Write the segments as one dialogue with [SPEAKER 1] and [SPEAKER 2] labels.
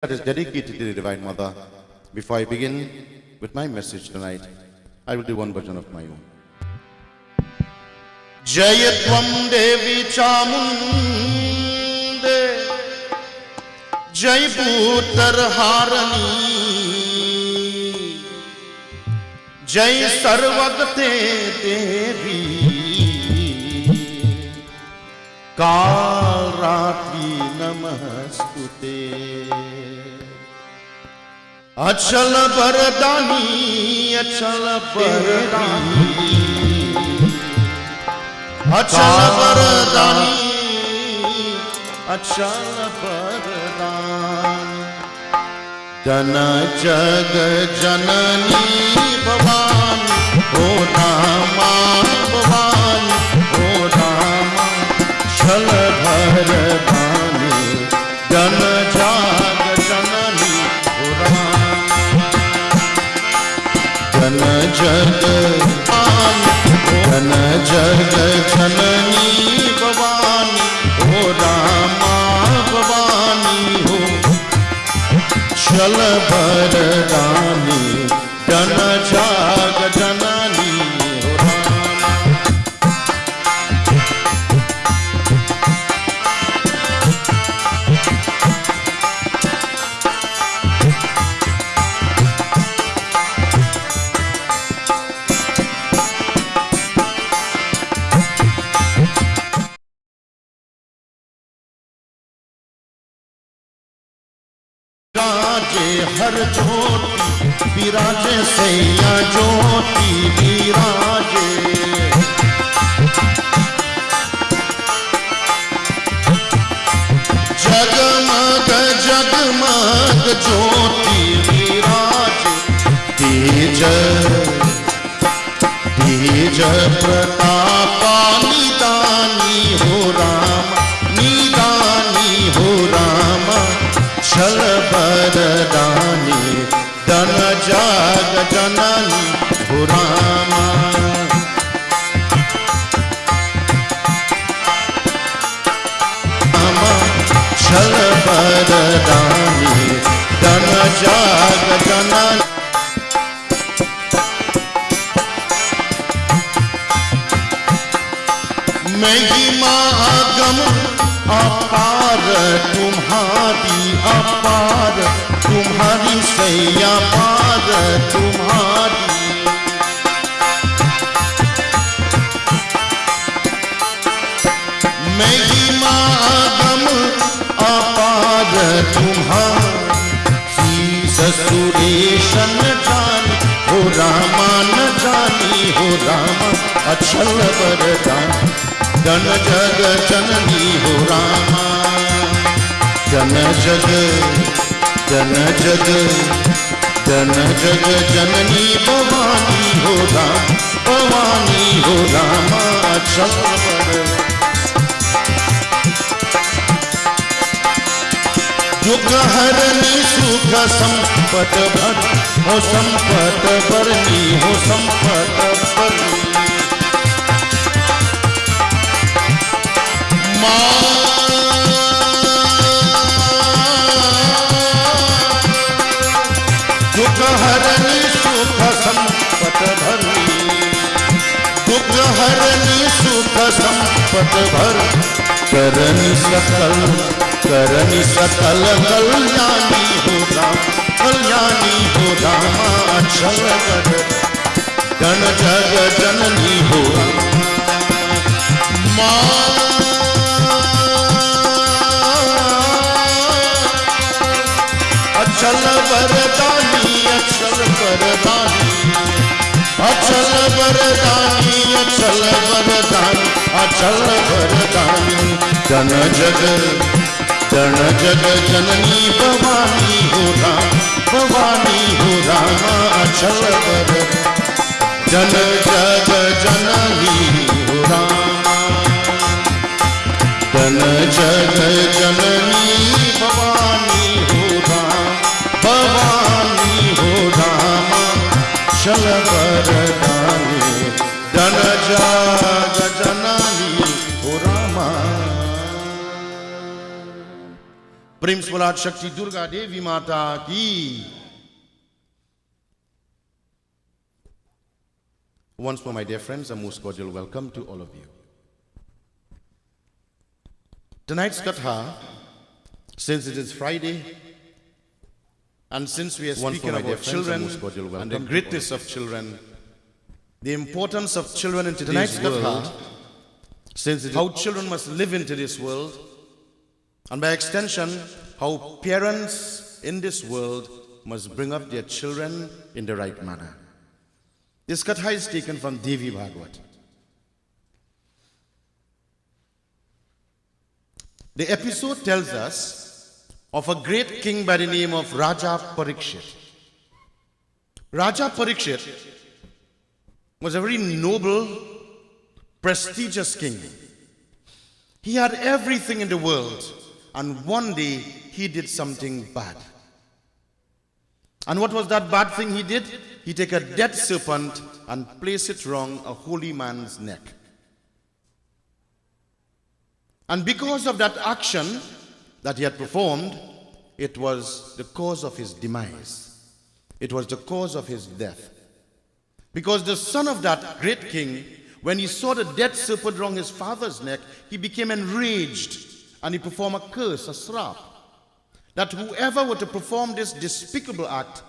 [SPEAKER 1] that is dedicated to the Divine Mother. Before I begin with my message tonight, I will do one version of my own. Jayatvam Devi Chamunde Jai Bhutar Harani Jai Sarvagate Devi Kal Ratri Namastute Achal Bardani Achal Bardani Achal Bardani Achal Bardani Dana Jag Janani Bhavani O Rama Bhavani O Rama Achal Bardani Dana Jag Janani O Rama Dana Jag Dana Jag Janani Bhavani O Rama Bhavani Ho Chal Bardani Dana Jag Janani O Rama विराजे हर ज्योति विराजे सैया ज्योति विराजे जगमग जगमग ज्योति विराजे तेज तेज प्रतापा निदानी हो राम निदानी हो राम चल बरदानी दन जाग जननी हो रामा चल बरदानी दन जाग जननी महिमा आगम अपार तुम्हारी अपार तुम्हारी सैया पार तुम्हारी महिमा आगम अपार तुम्हारी ससुरेश न जानी हो रामा न जानी हो रामा अचल बरदान जन जग जननी हो रामा जन जग जननी भवानी हो राम भवानी हो रामा अचल दुख हरनी सुख संपत भर हो संपत भरनी हो संपत भरनी दुख हरनी सुख संपत भरनी दुख हरनी सुख संपत भर करनी सकल कल्याणी हो राम कल्याणी हो रामा अचल जन जग जननी हो रामा अचल बरदानी अचल बरदानी अचल बरदानी अचल बरदानी अचल बरदानी जन जग जननी भवानी हो राम भवानी हो रामा अचल बर जन जग जननी हो रामा जन जग जननी भवानी हो राम भवानी हो रामा चल बरदानी जन जग जननी हो रामा प्रेम से बोला शक्ति दुर्गा देवी माता की. Once more, my dear friends, a most cordial welcome to all of you. Tonight's katha, since it is Friday, and since we are speaking about children and the greatness of children, the importance of children in today's world, since it is how children must live into this world, and by extension, how parents in this world must bring up their children in the right manner. This katha is taken from Devi Bhagavad. The episode tells us of a great king by the name of Raja Parikshit. Raja Parikshit was a very noble, prestigious king. He had everything in the world, and one day he did something bad. And what was that bad thing he did? He took a dead serpent and placed it round a holy man's neck. And because of that action that he had performed, it was the cause of his demise. It was the cause of his death. Because the son of that great king, when he saw the dead serpent round his father's neck, he became enraged and he performed a curse, a srap, that whoever were to perform this despicable act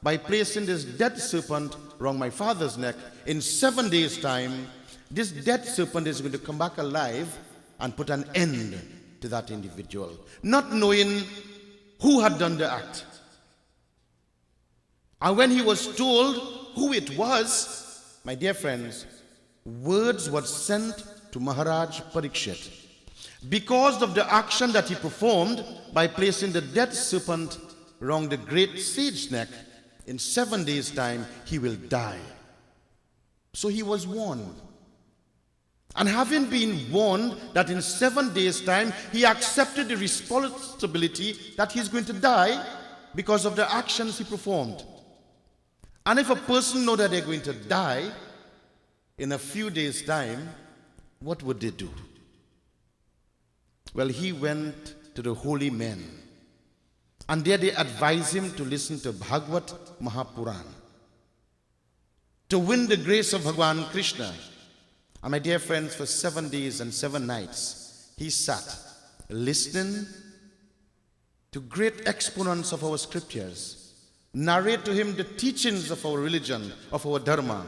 [SPEAKER 1] by placing this dead serpent round my father's neck, in 7 days' time, this dead serpent is going to come back alive and put an end to that individual, not knowing who had done the act. And when he was told who it was, my dear friends, words were sent to Maharaj Parikshit. Because of the action that he performed by placing the dead serpent round the great sage's neck, in 7 days' time he will die. So he was warned. And having been warned that in 7 days' time he accepted the responsibility that he's going to die because of the actions he performed. And if a person knows that they're going to die in a few days' time, what would they do? Well, he went to the holy men, and there they advised him to listen to Bhagavad Mahapuran, to win the grace of Bhagwan Krishna. And my dear friends, for 7 days and 7 nights, he sat listening to great exponents of our scriptures, narrate to him the teachings of our religion, of our dharma.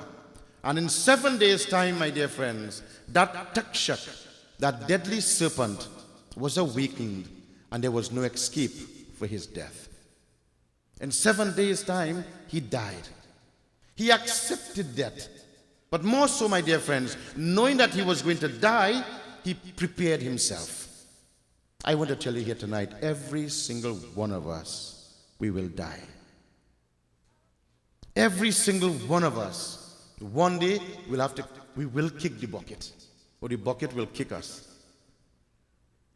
[SPEAKER 1] And in 7 days' time, my dear friends, that takshak, that deadly serpent, was awakened, and there was no escape for his death. In 7 days' time, he died. He accepted death. But more so, my dear friends, knowing that he was going to die, he prepared himself. I want to tell you here tonight, every single one of us, we will die. Every single one of us, one day we will kick the bucket, or the bucket will kick us.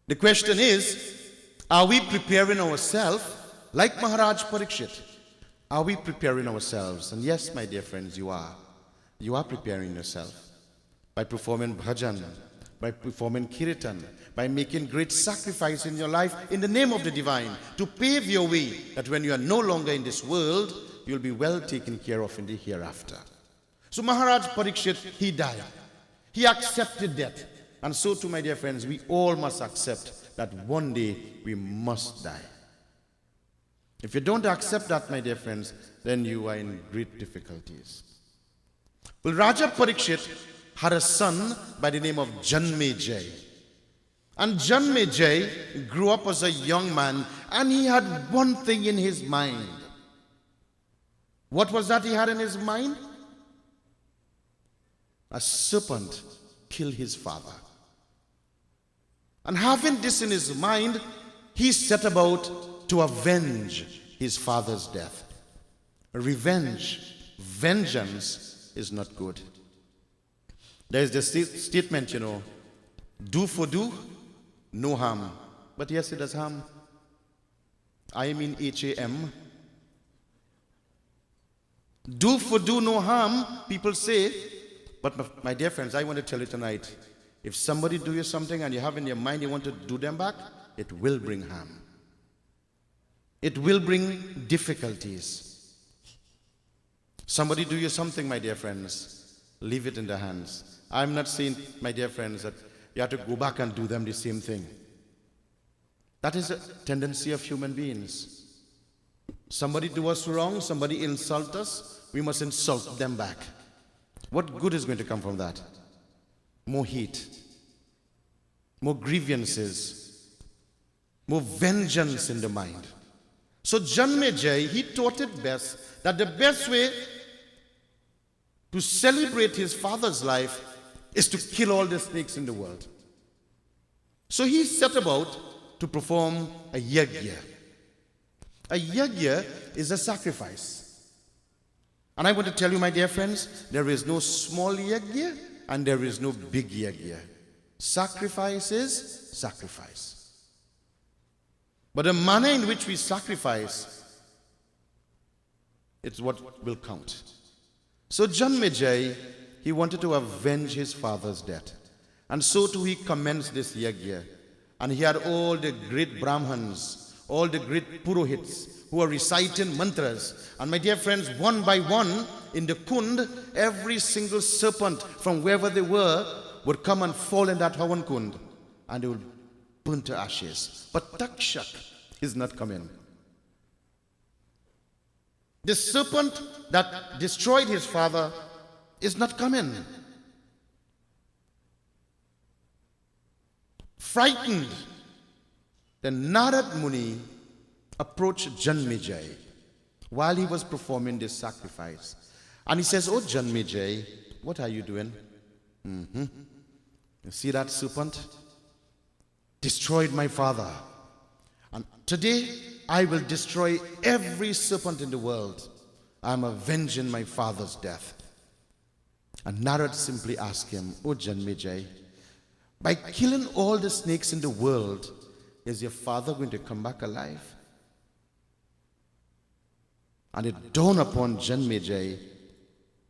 [SPEAKER 1] The question is, are we preparing ourselves like Maharaj Parikshit? Are we preparing ourselves? And yes, my dear friends, you are. You are preparing yourself by performing bhajan, by performing kirtan, by making great sacrifice in your life in the name of the divine, to pave your way that when you are no longer in this world, you'll be well taken care of in the hereafter. So Maharaj Parikshit, he died. He accepted death. And so too, my dear friends, we all must accept that one day we must die. If you don't accept that, my dear friends, then you are in great difficulties. Well, Raja Parikshit had a son by the name of Janmejay. And Janmejay grew up as a young man, and he had one thing in his mind. What was that he had in his mind? A serpent killed his father. And having this in his mind, he set about to avenge his father's death. Revenge, vengeance is not good. There is this statement, do for do, no harm. But yes, it does harm. I mean H-A-M. Do for do, no harm, people say. But my dear friends, I want to tell you tonight, if somebody do you something and you have in your mind you want to do them back, it will bring harm. It will bring difficulties. Somebody do you something, my dear friends, leave it in their hands. I'm not saying, my dear friends, that you have to go back and do them the same thing. That is a tendency of human beings. Somebody do us wrong, somebody insult us, we must insult them back. What good is going to come from that? More heat, more grievances, more vengeance in the mind. So Janmejai, he taught it best that the best way to celebrate his father's life is to kill all the snakes in the world. So he set about to perform a yajna. A yajna is a sacrifice. And I want to tell you, my dear friends, there is no small yajna and there is no big yajna. Sacrifice is sacrifice. But the manner in which we sacrifice, it's what will count. So Janmejai, he wanted to avenge his father's death. And so too he commenced this yajna. And he had all the great Brahmins, all the great Purohits who are reciting mantras. And my dear friends, one by one in the Kund, every single serpent from wherever they were would come and fall in that Havan Kund. And they would burn to ashes. But Takshak is not coming. The serpent that destroyed his father is not coming. Frightened, then Narad Muni approached Janmejai while he was performing this sacrifice. And he says, "Oh Janmejai, what are you doing? You see that serpent? Destroyed my father. And today I will destroy every serpent in the world. I'm avenging my father's death." And Narad simply asked him, "Oh Janmejai, by killing all the snakes in the world, is your father going to come back alive?" And it dawned upon Janmejai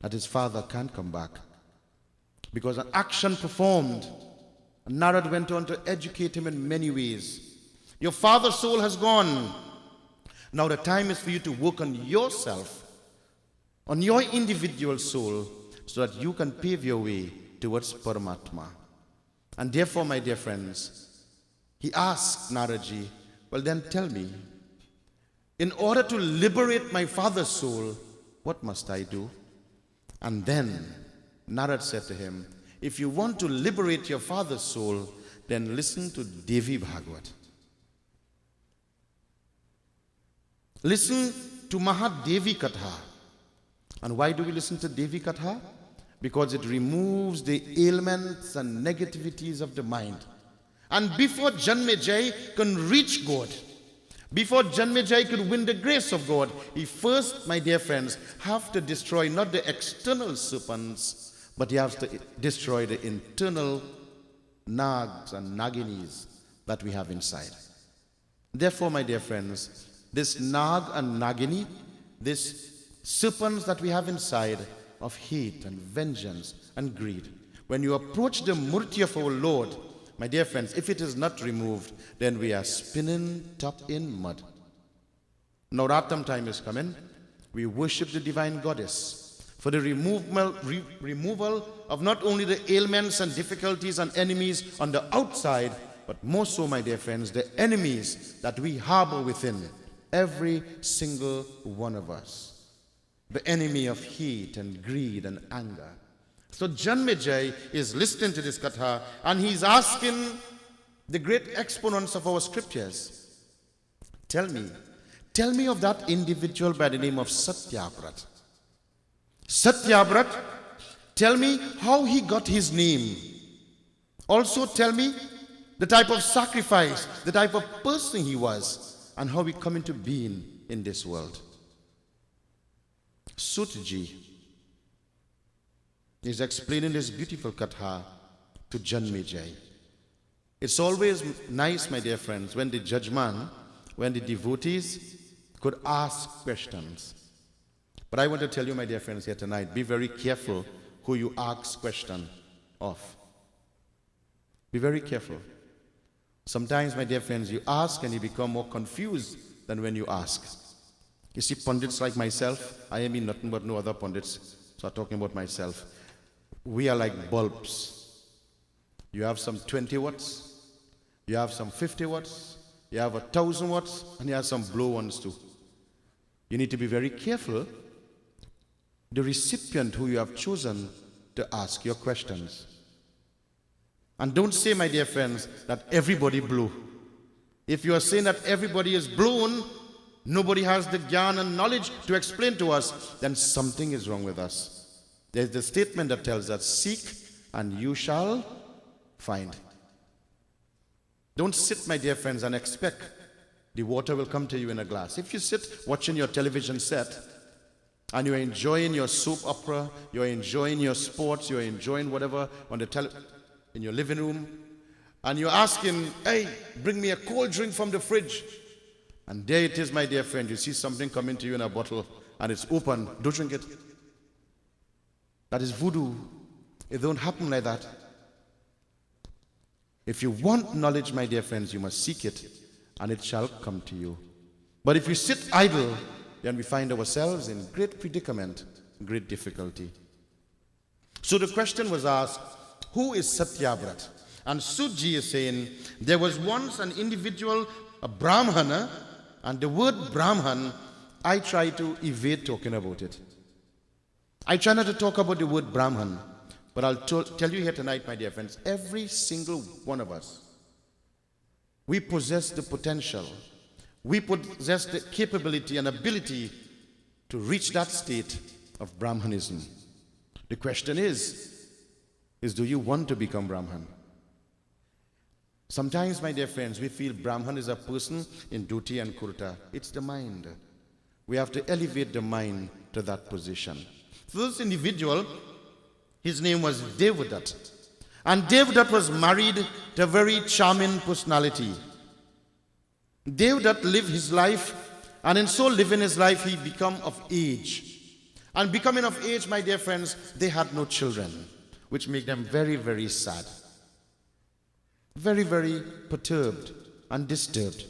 [SPEAKER 1] that his father can't come back. Because an action performed, Narad went on to educate him in many ways. Your father's soul has gone. Now the time is for you to work on yourself, on your individual soul, so that you can pave your way towards Paramatma. And therefore, my dear friends, he asked Naraji, "Well then tell me, in order to liberate my father's soul, what must I do?" And then Narad said to him, "If you want to liberate your father's soul, then listen to Devi Bhagavad. Listen to Mahadevi Katha." And why do we listen to Devi Katha? Because it removes the ailments and negativities of the mind. And before Janmejai can reach God, before Janmejai could win the grace of God, he first, my dear friends, have to destroy not the external serpents, but he has to destroy the internal nags and naginis that we have inside. Therefore, my dear friends, this nag and nagini, these serpents that we have inside of hate and vengeance and greed, when you approach the murti of our Lord, my dear friends, if it is not removed, then we are spinning top in mud. Navratram time is coming. We worship the divine goddess for the removal of not only the ailments and difficulties and enemies on the outside, but more so, my dear friends, the enemies that we harbor within, every single one of us. The enemy of hate and greed and anger. So Janmejai is listening to this katha and he's asking the great exponents of our scriptures, tell me of that individual by the name of Satyabrat. Satyabrat, tell me how he got his name. Also tell me the type of sacrifice, the type of person he was, and how he come into being in this world. Sutji is explaining this beautiful katha to Janmejai. It's always nice, my dear friends, when the judgeman, when the devotees could ask questions. But I want to tell you, my dear friends, here tonight, be very careful who you ask question of. Be very careful. Sometimes, my dear friends, you ask and you become more confused than when you ask. You see, pundits like myself, I mean nothing but no other pundits, so I'm talking about myself. We are like bulbs. You have some 20 watts, you have some 50 watts, you have 1,000 watts, and you have some blow ones too. You need to be very careful the recipient who you have chosen to ask your questions. And don't say, my dear friends, that everybody blew. If you are saying that everybody is blown, nobody has the gyan and knowledge to explain to us, then something is wrong with us. There's the statement that tells us, seek and you shall find. Don't sit, my dear friends, and expect the water will come to you in a glass. If you sit watching your television set and you're enjoying your soap opera, you're enjoying your sports, you're enjoying whatever on the in your living room, and you're asking, hey, bring me a cold drink from the fridge. And there it is, my dear friend. You see something coming to you in a bottle and it's open. Don't drink it. That is voodoo. It don't happen like that. If you want knowledge, my dear friends, you must seek it and it shall come to you. But if you sit idle, then we find ourselves in great predicament, great difficulty. So the question was asked, who is Satyavrat? And Sudji is saying, there was once an individual, a Brahmana, and the word Brahman, I try to evade talking about it. I try not to talk about the word Brahman, but I'll tell you here tonight, my dear friends, every single one of us, we possess the potential, we possess the capability and ability to reach that state of Brahmanism. The question is do you want to become Brahman? Sometimes, my dear friends, we feel Brahman is a person in dhoti and kurta. It's the mind. We have to elevate the mind to that position. So this individual, his name was Devadat. And Devadat was married to a very charming personality. Devadat lived his life, and in so living his life, he became of age. And becoming of age, my dear friends, they had no children, which made them very, very sad. Very, very perturbed and disturbed.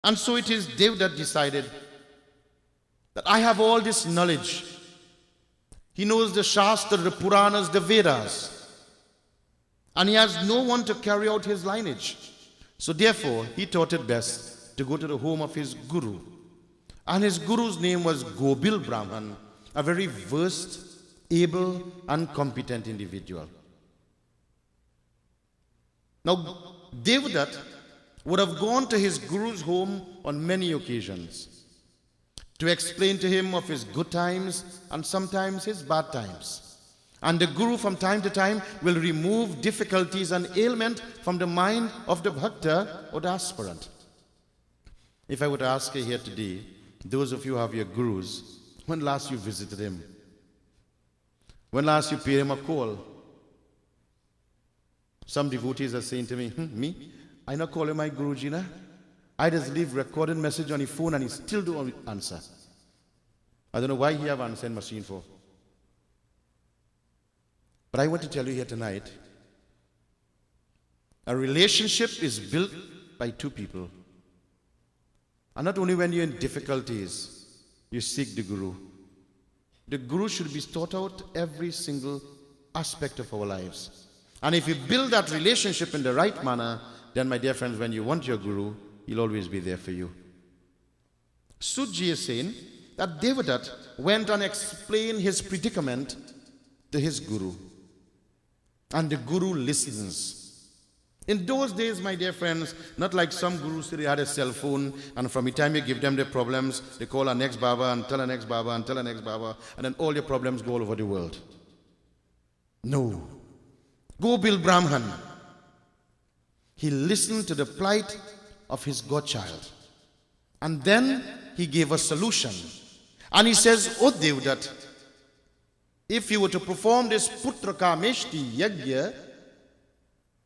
[SPEAKER 1] And so it is Devadat decided that I have all this knowledge. He knows the Shastra, the Puranas, the Vedas. And he has no one to carry out his lineage. So therefore, he thought it best to go to the home of his guru. And his guru's name was Gobil Brahman, a very versed, able, and competent individual. Now, Devadat would have gone to his guru's home on many occasions to explain to him of his good times and sometimes his bad times. And the guru from time to time will remove difficulties and ailment from the mind of the bhakta or the aspirant. If I would ask you here today, those of you who have your gurus, when last you visited him? When last you paid him a call? Some devotees are saying to me, me? I not call him my Guruji, na? I just leave recorded message on his phone and he still don't answer. I don't know why he have answering machine for. But I want to tell you here tonight, a relationship is built by two people. And not only when you're in difficulties, you seek the Guru. The Guru should be taught out every single aspect of our lives. And if you build that relationship in the right manner, then my dear friends, when you want your Guru, he'll always be there for you. Sudji is saying that Devadat went and explained his predicament to his Guru. And the Guru listens. In those days, my dear friends, not like some gurus today had a cell phone, and from the time you give them their problems, they call our next Baba and tell our next Baba and tell our next Baba, and then all your problems go all over the world. No. Gobil Brahman, he listened to the plight of his godchild. And then he gave a solution. And he says, O Devadat, if you were to perform this Putraka Meshti Yagya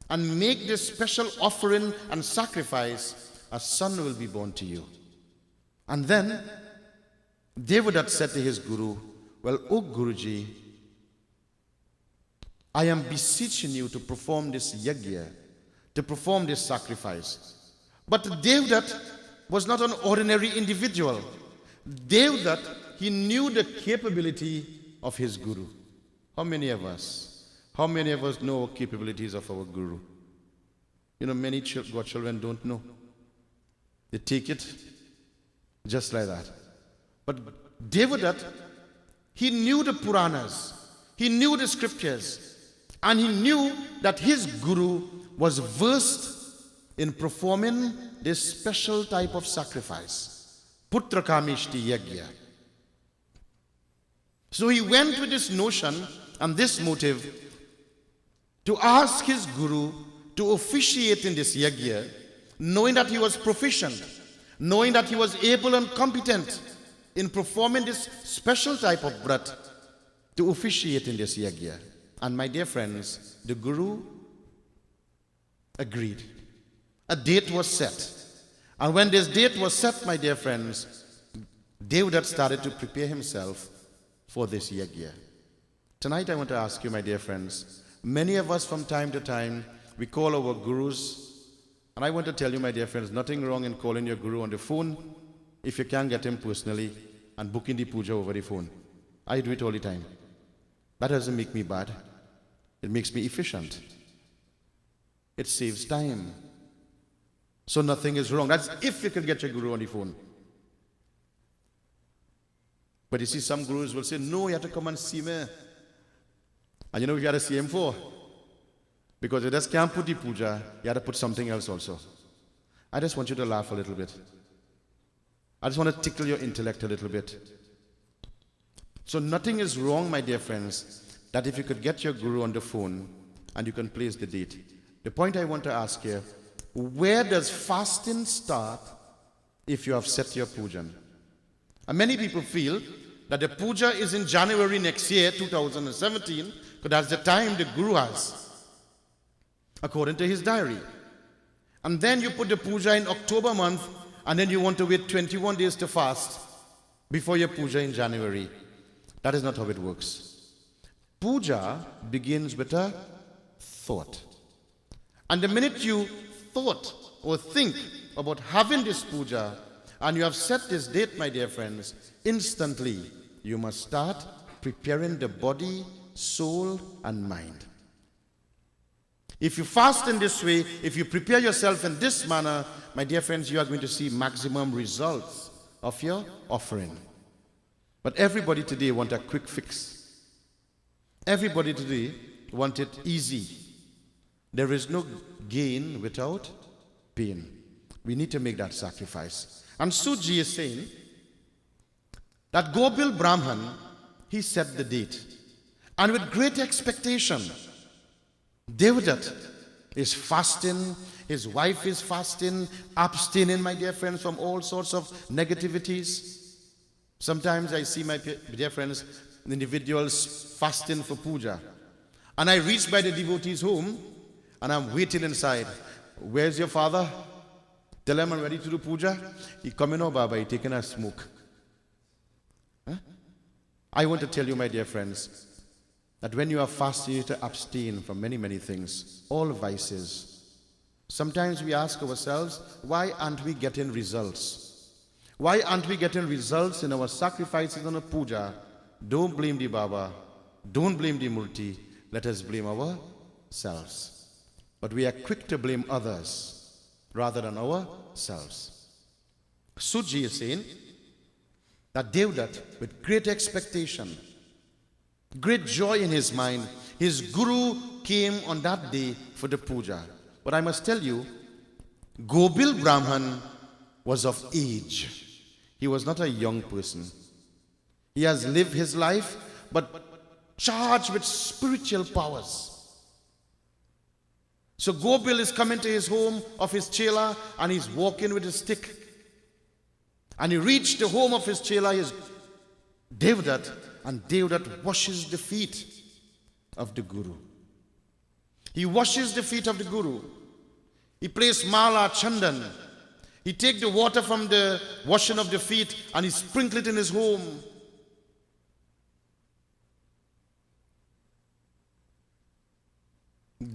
[SPEAKER 1] and make this special offering and sacrifice, a son will be born to you. And then Devadat said to his Guru, well, O Guruji, I am beseeching you to perform this yagya, to perform this sacrifice. But Devdutt was not an ordinary individual. Devdutt, he knew the capability of his guru. How many of us know capabilities of our guru? You know, many God children don't know. They take it just like that. But Devdutt, he knew the Puranas, he knew the scriptures, and he knew that his guru was versed in performing this special type of sacrifice, Putra Kamishti Yagya. So he went with this notion and this motive to ask his guru to officiate in this yagya, knowing that he was proficient, knowing that he was able and competent in performing this special type of vrat, to officiate in this yagya. And my dear friends, the guru agreed. A date was set. And when this date was set, my dear friends, Devdutt started to prepare himself for this yagya. Tonight I want to ask you, my dear friends, many of us from time to time, we call our gurus, and I want to tell you, my dear friends, nothing wrong in calling your guru on the phone if you can't get him personally and booking the puja over the phone. I do it all the time. That doesn't make me bad. It makes me efficient. It saves time. So nothing is wrong. That's if you can get your guru on the phone. But you see, some gurus will say, no, you have to come and see me. And you know what you got to see him for? Because you just can't put the puja, you got to put something else also. I just want you to laugh a little bit. I just want to tickle your intellect a little bit. So nothing is wrong, my dear friends, that if you could get your guru on the phone and you can place the date. The point I want to ask here, where does fasting start if you have set your puja? And many people feel that the puja is in January next year, 2017, because that's the time the guru has, according to his diary. And then you put the puja in October month, and then you want to wait 21 days to fast before your puja in January. That is not how it works. Puja begins with a thought. And the minute you thought or think about having this puja, and you have set this date, my dear friends, instantly you must start preparing the body, soul, and mind. If you fast in this way, if you prepare yourself in this manner, my dear friends, you are going to see maximum results of your offering. But everybody today wants a quick fix. Everybody today wants it easy. There is no gain without pain. We need to make that sacrifice. And Suji is saying that Gobil Brahman, he set the date. And with great expectation, Devdutt is fasting, his wife is fasting, abstaining, my dear friends, from all sorts of negativities. Sometimes I see my dear friends, individuals fasting for puja. And I reach by the devotee's home, and I'm waiting inside. Where's your father? Tell him I'm ready to do puja. He coming over, Baba, he taking a smoke. Huh? I want to tell you, my dear friends, that when you are fasting, you need to abstain from many, many things, all vices. Sometimes we ask ourselves, why aren't we getting results? Why aren't we getting results in our sacrifices on a puja? Don't blame the Baba. Don't blame the Murti. Let us blame ourselves. But we are quick to blame others rather than ourselves. Suji is saying that Devdutt, with great expectation, great joy in his mind, his guru came on that day for the puja. But I must tell you, Gobil Brahman was of age. He was not a young person. He has lived his life, but charged with spiritual powers. So Gobil is coming to his home of his chela, and he's walking with a stick. And he reached the home of his chela, his Devdutt, and Devdutt washes the feet of the Guru. He washes the feet of the Guru. He places mala, chandan. He takes the water from the washing of the feet and he sprinkles it in his home.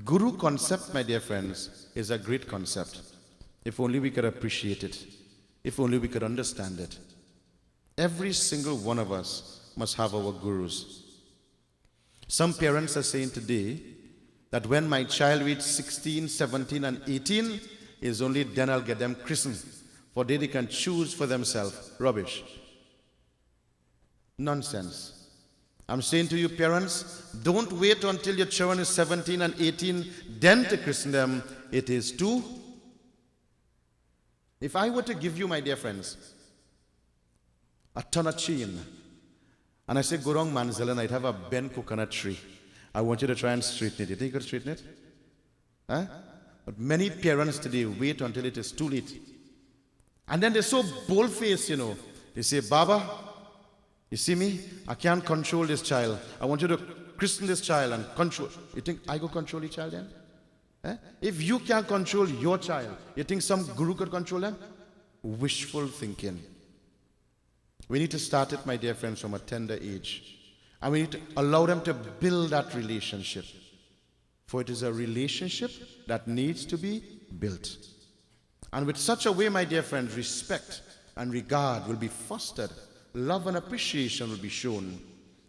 [SPEAKER 1] Guru concept, my dear friends, is a great concept. If only we could appreciate it. If only we could understand it. Every single one of us must have our gurus. Some parents are saying today that when my child reaches 16, 17 and 18, is only then I'll get them christened. For they can choose for themselves. Rubbish. Nonsense. I'm saying to you parents, don't wait until your children is 17 and 18, then to christen them. It is too. If I were to give you, my dear friends, a ton of chain, and I say, go wrong Manzil, and I'd have a bent coconut tree. I want you to try and straighten it. You think you could straighten it? Huh? But many parents today wait until it is too late. And then they're so bold-faced, you know. They say, Baba, you see me? I can't control this child. I want you to christen this child and control. You think I go control the child then? Eh? If you can't control your child, you think some guru could control them? Wishful thinking. We need to start it, my dear friends, from a tender age. And we need to allow them to build that relationship. For it is a relationship that needs to be built. And with such a way, my dear friends, respect and regard will be fostered. Love and appreciation will be shown.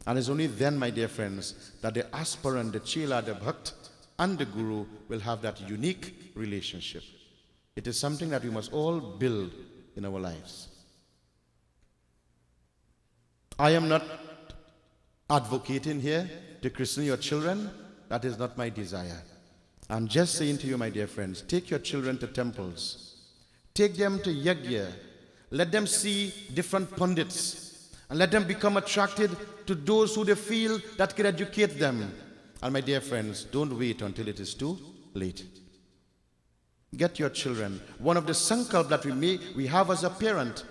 [SPEAKER 1] And it's only then, my dear friends, that the aspirant, the chela, the bhakt, and the guru will have that unique relationship. It is something that we must all build in our lives. I am not advocating here to christen your children. That is not my desire. I'm just saying to you, my dear friends, take your children to temples. Take them to yajna. Let them see different pundits. And let them become attracted to those who they feel that can educate them. And my dear friends, don't wait until it is too late. Get your children. One of the sankalp that we have as a parent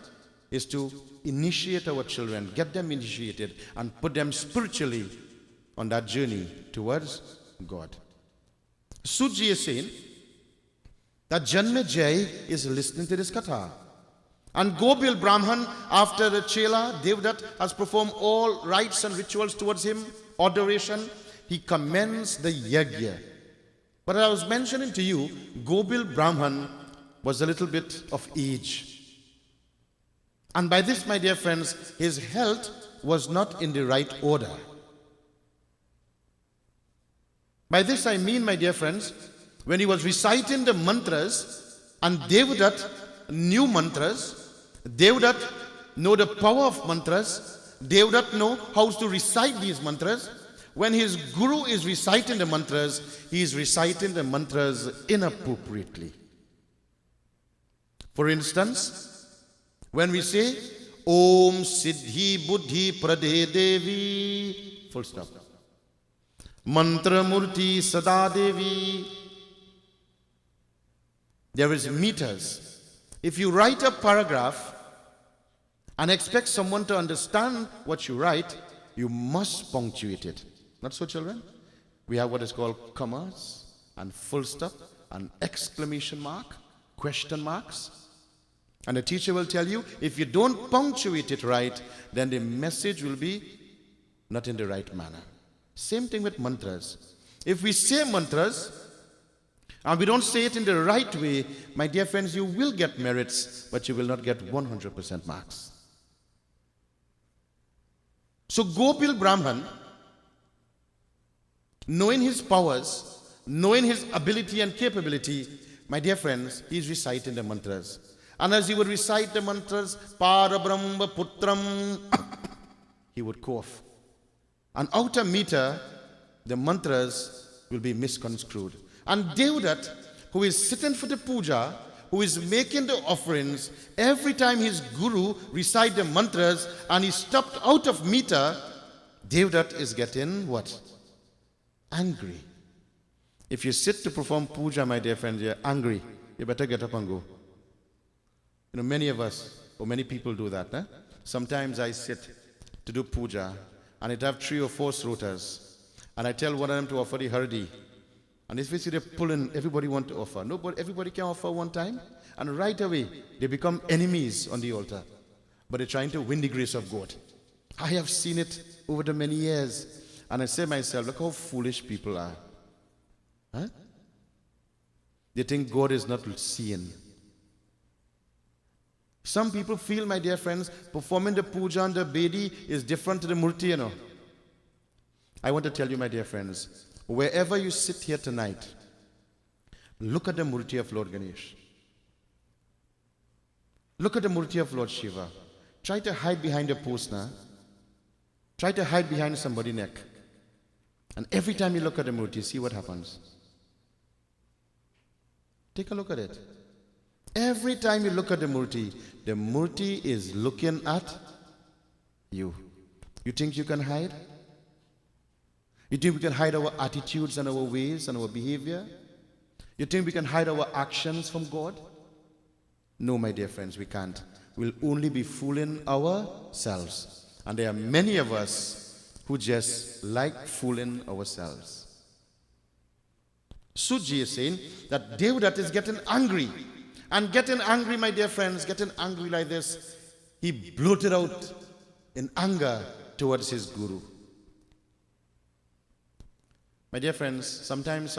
[SPEAKER 1] is to initiate our children, get them initiated, and put them spiritually on that journey towards God. Suji is saying that Janmejay is listening to this katha. And Gobil Brahman, after the Chela, Devdat has performed all rites and rituals towards him, adoration, he commends the yajna. But I was mentioning to you, Gobil Brahman was a little bit of age. And by this, my dear friends, his health was not in the right order. By this I mean, my dear friends, when he was reciting the mantras, and Devdat knew mantras, Devdat know the power of mantras, Devdat know how to recite these mantras. When his guru is reciting the mantras, he is reciting the mantras inappropriately. For instance, when we say, Om Siddhi Buddhi Prade Devi, full stop. Mantra Murti Sada Devi. There is meters. If you write a paragraph and expect someone to understand what you write, you must punctuate it. Not so, children? We have what is called commas and full stop and exclamation mark, question marks. And the teacher will tell you, if you don't punctuate it right, then the message will be not in the right manner. Same thing with mantras. If we say mantras, and we don't say it in the right way, my dear friends, you will get merits, but you will not get 100% marks. So Gopil Brahman, knowing his powers, knowing his ability and capability, my dear friends, he is reciting the mantras. And as he would recite the mantras, Parabrahma Putram, he would cough. And out of meter, the mantras will be misconstrued. And Devdat, who is sitting for the puja, who is making the offerings, every time his guru recite the mantras and he stopped out of meter, Devdat is getting what? Angry. If you sit to perform puja, my dear friends, you're angry. You better get up and go. You know, many of us, or many people do that. Eh? Sometimes I sit to do puja, and it have 3 or 4 srotas, and I tell one of them to offer the hardi. And if you see they're pulling, everybody want to offer. Nobody, everybody can offer one time, and right away, they become enemies on the altar. But they're trying to win the grace of God. I have seen it over the many years, and I say to myself, look how foolish people are. Huh? They think God is not seeing. Some people feel, my dear friends, performing the puja and the bedi is different to the murti, you know. I want to tell you, my dear friends, wherever you sit here tonight, look at the murti of Lord Ganesh. Look at the murti of Lord Shiva. Try to hide behind a post now. Try to hide behind somebody's neck. And every time you look at the murti, see what happens. Take a look at it. Every time you look at the murti is looking at you. You think you can hide? You think we can hide our attitudes and our ways and our behavior? You think we can hide our actions from God? No, my dear friends, we can't. We'll only be fooling ourselves. And there are many of us who just like fooling ourselves. Suji is saying that Devdat is getting angry. And getting angry, my dear friends, getting angry like this, he bloated out in anger towards his guru. My dear friends, sometimes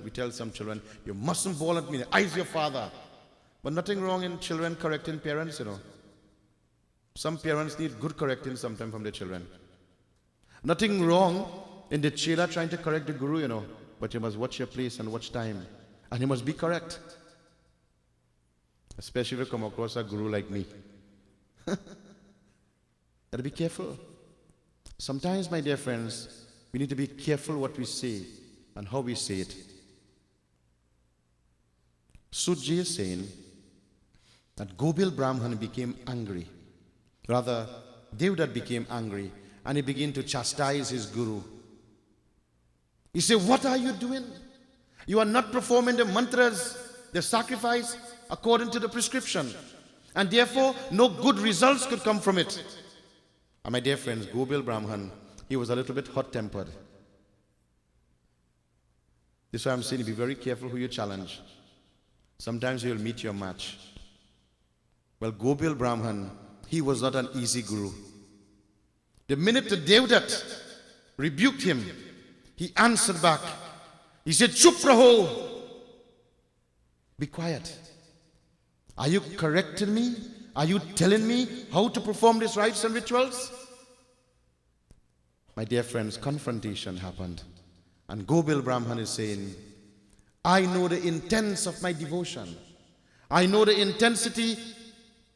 [SPEAKER 1] we tell some children, you mustn't bawl at me, I is your father. But nothing wrong in children correcting parents, you know. Some parents need good correcting sometimes from their children. Nothing wrong in the chela trying to correct the guru, you know. But you must watch your place and watch time. And you must be correct. Especially if you come across a guru like me. Gotta be careful. Sometimes, my dear friends, we need to be careful what we say and how we say it. Suji is saying that Gobil Brahman became angry. Rather, Devdat became angry and he began to chastise his guru. He said, what are you doing? You are not performing the mantras, the sacrifice according to the prescription. And therefore, no good results could come from it. And my dear friends, Gobil Brahman, he was a little bit hot-tempered. This is why I'm saying, be very careful who you challenge. Sometimes you'll meet your match. Well, Gobil Brahman, he was not an easy guru. The minute the Devdat rebuked him, he answered back. He said, Chup raho. Be quiet. Are you correcting me? Are you telling me how to perform these rites and rituals? My dear friends, confrontation happened. And Gobil Brahman is saying, I know the intents of my devotion. I know the intensity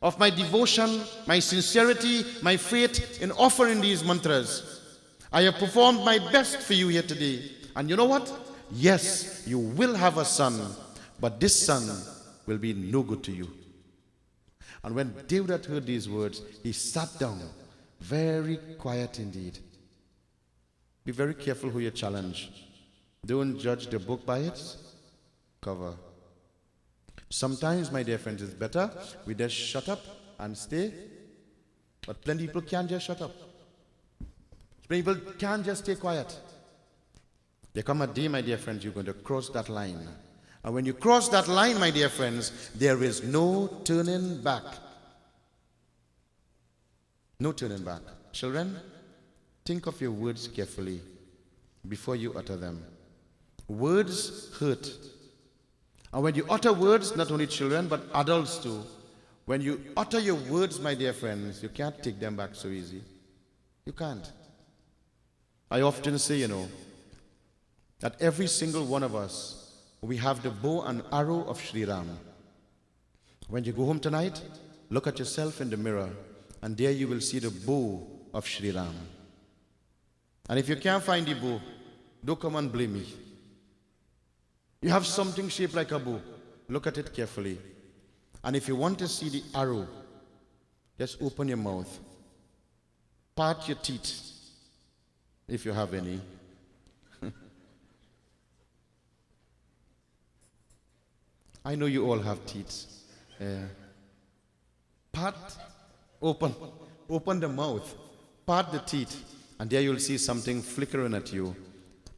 [SPEAKER 1] of my devotion, my sincerity, my faith in offering these mantras. I have performed my best for you here today. And you know what? Yes, you will have a son, but this son will be no good to you. And when Devdat heard these words, he sat down, very quiet indeed. Be very careful who you challenge. Don't judge the book by its cover. Sometimes, my dear friends, it's better we just shut up and stay. But plenty of people can't just shut up. Plenty of people can't just stay quiet. There come a day, my dear friends, you're going to cross that line. And when you cross that line, my dear friends, there is no turning back. No turning back. Children, think of your words carefully before you utter them. Words hurt. And when you utter words, not only children, but adults too, when you utter your words, my dear friends, you can't take them back so easy. You can't. I often say, you know, that every single one of us, we have the bow and arrow of Sri Ram. When you go home tonight, look at yourself in the mirror, and there you will see the bow of Sri Ram. And if you can't find the bow, don't come and blame me. You have something shaped like a bow. Look at it carefully. And if you want to see the arrow, just open your mouth. Part your teeth, if you have any. I know you all have teeth. Open the mouth, part the teeth, and there you'll see something flickering at you.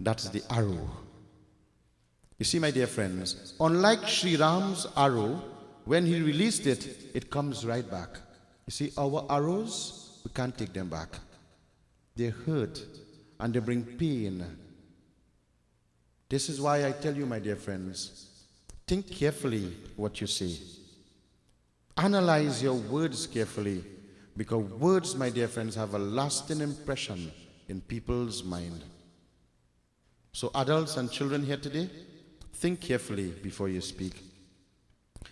[SPEAKER 1] That's the arrow. You see, my dear friends, unlike Sri Ram's arrow, when he released it, it comes right back. You see, our arrows, we can't take them back. They hurt and they bring pain. This is why I tell you, my dear friends, think carefully what you say. Analyze your words carefully, because words, my dear friends, have a lasting impression in people's mind. So adults and children here today, think carefully before you speak.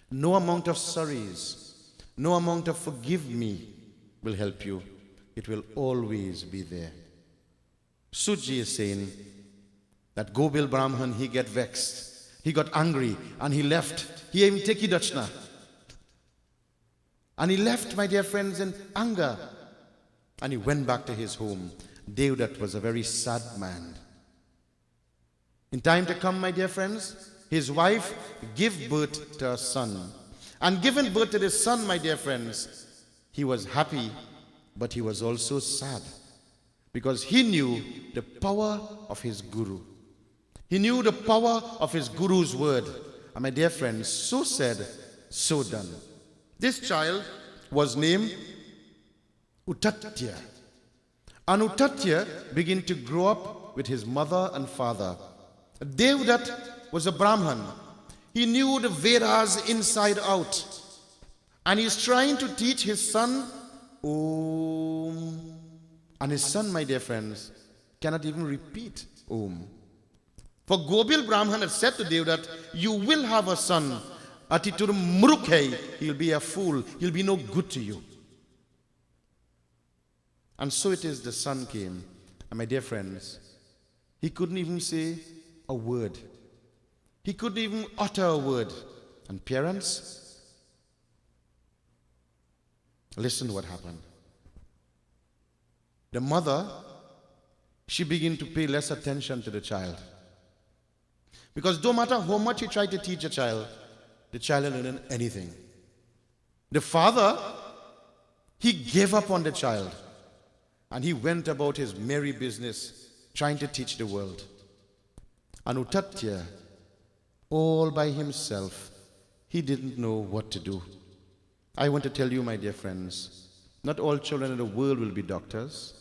[SPEAKER 1] No amount of sorries, no amount of forgive me will help you. It will always be there. Suji is saying that Gobil Brahman, he get vexed, he got angry, and he left. He even take Dachna. And he left, my dear friends, in anger. And he went back to his home. Devdat was a very sad man. In time to come, my dear friends, his wife gave birth to a son. And giving birth to this son, my dear friends, he was happy, but he was also sad. Because he knew the power of his guru. He knew the power of his guru's word. And my dear friends, so said, so done. This child was named Utatya. And Utatya began to grow up with his mother and father. Devdat was a Brahman. He knew the Vedas inside out. And he's trying to teach his son Om. And his son, my dear friends, cannot even repeat Om. For Gobil Brahman had said to Devdat, you will have a son. Atitur Murukhe, he'll be a fool, he'll be no good to you. And so it is, the son came. And my dear friends, he couldn't even say a word. He couldn't even utter a word. And parents, listen to what happened. The mother, she began to pay less attention to the child. Because no matter how much you try to teach a child, the child didn't learn anything. The father, he gave up on the child. And he went about his merry business, trying to teach the world. And Utatya, all by himself, he didn't know what to do. I want to tell you, my dear friends, not all children in the world will be doctors.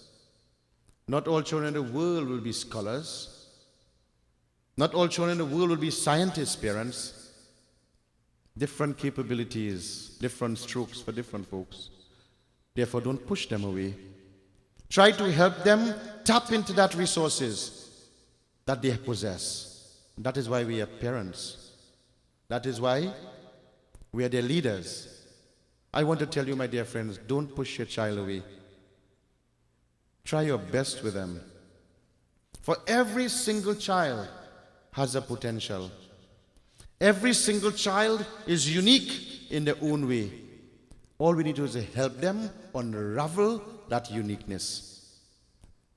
[SPEAKER 1] Not all children in the world will be scholars. Not all children in the world will be scientists, parents. Different capabilities, different strokes for different folks. Therefore, don't push them away. Try to help them tap into that resources that they possess. That is why we are parents. That is why we are their leaders. I want to tell you, my dear friends, don't push your child away. Try your best with them. For every single child has a potential. Every single child is unique in their own way. All we need to do is help them unravel that uniqueness.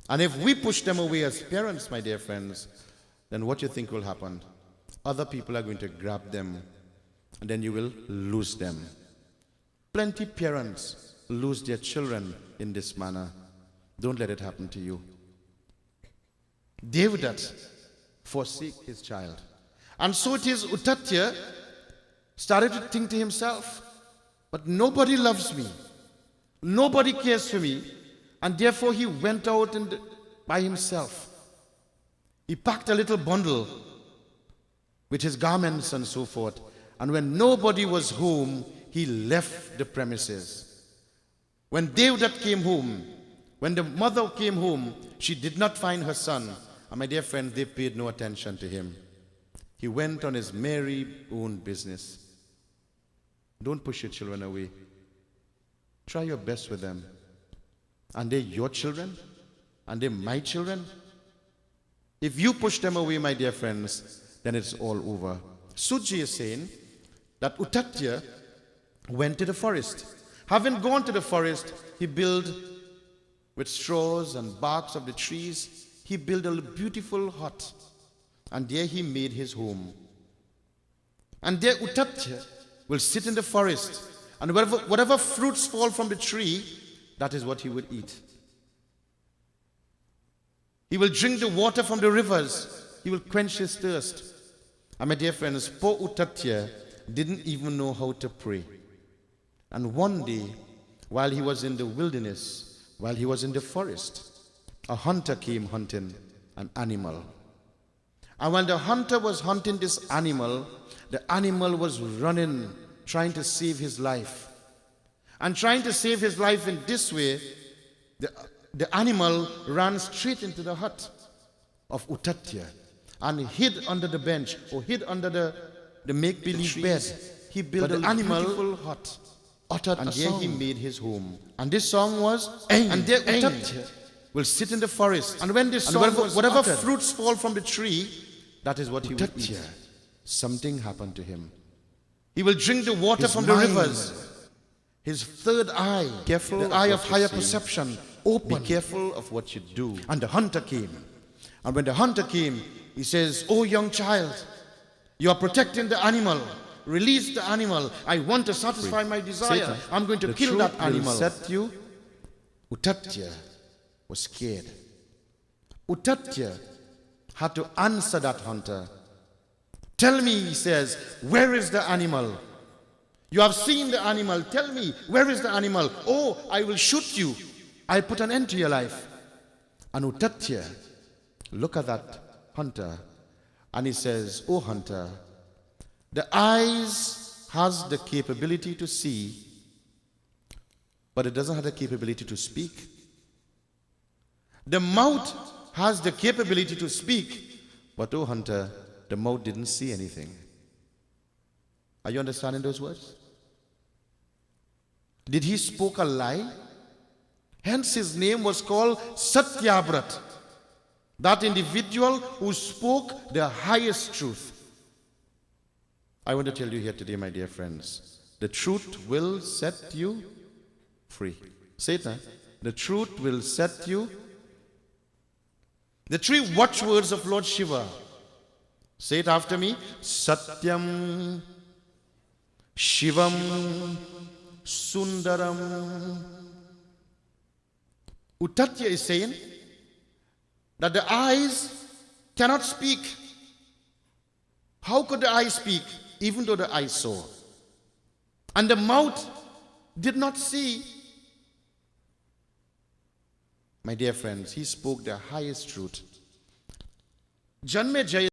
[SPEAKER 1] And if we push them away as parents, my dear friends, then what do you think will happen? Other people are going to grab them, and then you will lose them. Plenty parents lose their children in this manner. Don't let it happen to you. Devdat forsake his child. And so it is, Utatya started to think to himself, but nobody loves me. Nobody cares for me. And therefore he went out by himself. He packed a little bundle with his garments and so forth. And when nobody was home, he left the premises. When Devdat came home, when the mother came home, she did not find her son. And my dear friend, they paid no attention to him. He went on his merry own business. Don't push your children away. Try your best with them. And they're your children, and they're my children. If you push them away, my dear friends, then it's all over. Suji is saying that Utatya went to the forest. Having gone to the forest, he built with straws and barks of the trees. He built a beautiful hut, and there he made his home. And there Utatya will sit in the forest, and whatever fruits fall from the tree, that is what he would eat. He will drink the water from the rivers. He will quench his thirst. And my dear friends, poor Utatya didn't even know how to pray. And one day, while he was in the wilderness, while he was in the forest, a hunter came hunting an animal. And when the hunter was hunting this animal, the animal was running, trying to save his life. And trying to save his life in this way, the animal ran straight into the hut of Utatya and hid under the bench or hid under the make-believe bed. He built an beautiful hut, uttered and there he made his home. And this song was, and there Utatya will sit in the forest. And when this song whatever fruits fall from the tree, that is what he will eat. Something happened to him. He will drink the water from the rivers. His third eye, the eye of higher perception, open. Be careful of what you do. And the hunter came. And when the hunter came, he says, "Oh young child, you are protecting the animal. Release the animal. I want to satisfy my desire. Satan, I'm going to kill that animal." Set you. Utatya was scared. Utatya had to answer that hunter. "Tell me," he says, "where is the animal? You have seen the animal. Tell me, where is the animal? Oh, I will shoot you. I'll put an end to your life." And Utatya look at that hunter and he says, "Oh hunter, the eyes has the capability to see, but it doesn't have the capability to speak. The mouth has the capability to speak, but oh hunter, the mouth didn't see anything." Are you understanding those words? Did he spoke a lie? Hence his name was called Satyabrat. That individual who spoke the highest truth. I want to tell you here today, my dear friends, the truth will set you free. Say it now. The truth will set you. The three watchwords of Lord Shiva. Say it after me. Satyam, Shivam, Sundaram. Utatya is saying that the eyes cannot speak. How could the eyes speak, even though the eyes saw? And the mouth did not see. My dear friends, he spoke the highest truth. Janme Jaya.